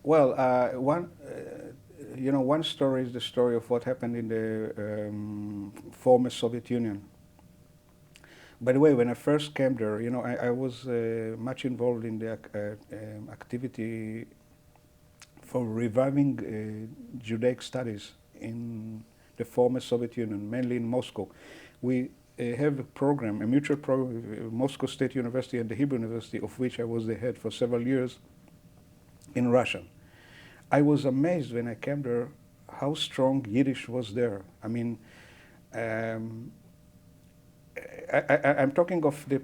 Well, one story is the story of what happened in the former Soviet Union. By the way, when I first came there, I was much involved in the activity for reviving Judaic studies in the former Soviet Union, mainly in Moscow. We have a program, a mutual program, Moscow State University and the Hebrew University, of which I was the head for several years, in Russian. I was amazed when I came there how strong Yiddish was there. I mean, I'm talking of the,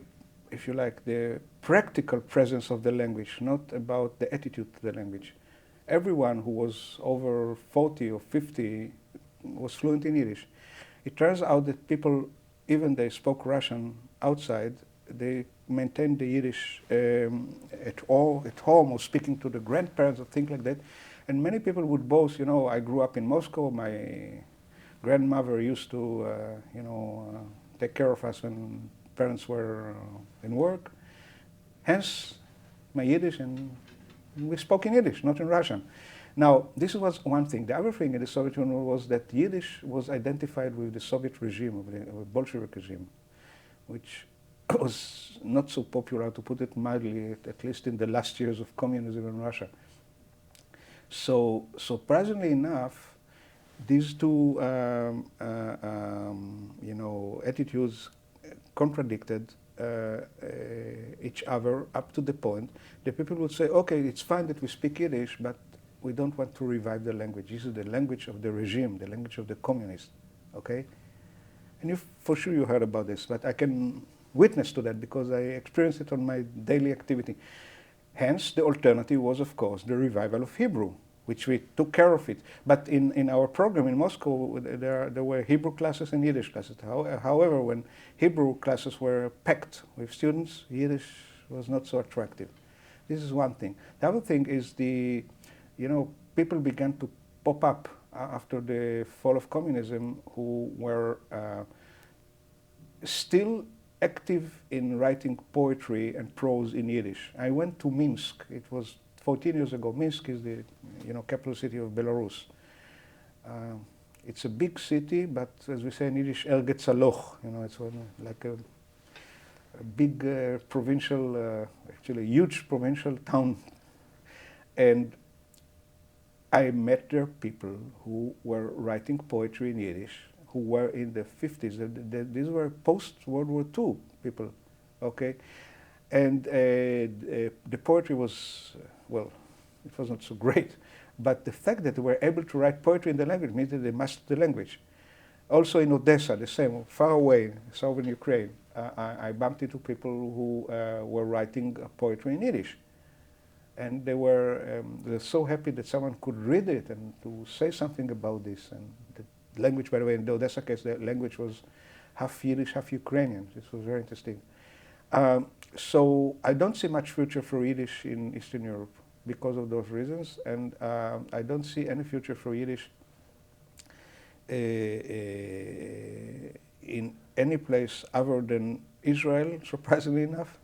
if you like, the practical presence of the language, not about the attitude to the language. Everyone who was over 40 or 50 was fluent in Yiddish. It turns out that people, even they spoke Russian outside, they maintained the Yiddish at home or speaking to the grandparents or things like that. And many people would boast, I grew up in Moscow, my grandmother used to, take care of us when parents were in work. Hence, my Yiddish, and we spoke in Yiddish, not in Russian. Now, this was one thing. The other thing in the Soviet Union was that Yiddish was identified with the Soviet regime, with the Bolshevik regime, which was not so popular, to put it mildly, at least in the last years of communism in Russia. So surprisingly enough, these two attitudes contradicted each other up to the point that people would say, okay, it's fine that we speak Yiddish, but we don't want to revive the language. This is the language of the regime, the language of the communists, okay? And for sure you heard about this, but I can witness to that because I experienced it on my daily activity. Hence, the alternative was, of course, the revival of Hebrew, which we took care of it. But in our program in Moscow, there were Hebrew classes and Yiddish classes. However, when Hebrew classes were packed with students, Yiddish was not so attractive. This is one thing. The other thing is people began to pop up after the fall of communism who were still active in writing poetry and prose in Yiddish. I went to Minsk. It was 14 years ago. Minsk is the capital city of Belarus. It's a big city, but as we say in Yiddish, Ergetz Aloch. It's like a big provincial, actually huge provincial town. And I met there people who were writing poetry in Yiddish, who were in the 50s. These were post-World War II people, okay? And the poetry was, well, it was not so great, but the fact that they were able to write poetry in the language means that they mastered the language. Also in Odessa, the same, far away, southern Ukraine, I bumped into people who were writing poetry in Yiddish. And they were so happy that someone could read it and to say something about this. And the language, by the way, in the Odessa case, the language was half Yiddish, half Ukrainian. This was very interesting. So I don't see much future for Yiddish in Eastern Europe because of those reasons, and I don't see any future for Yiddish in any place other than Israel, surprisingly enough.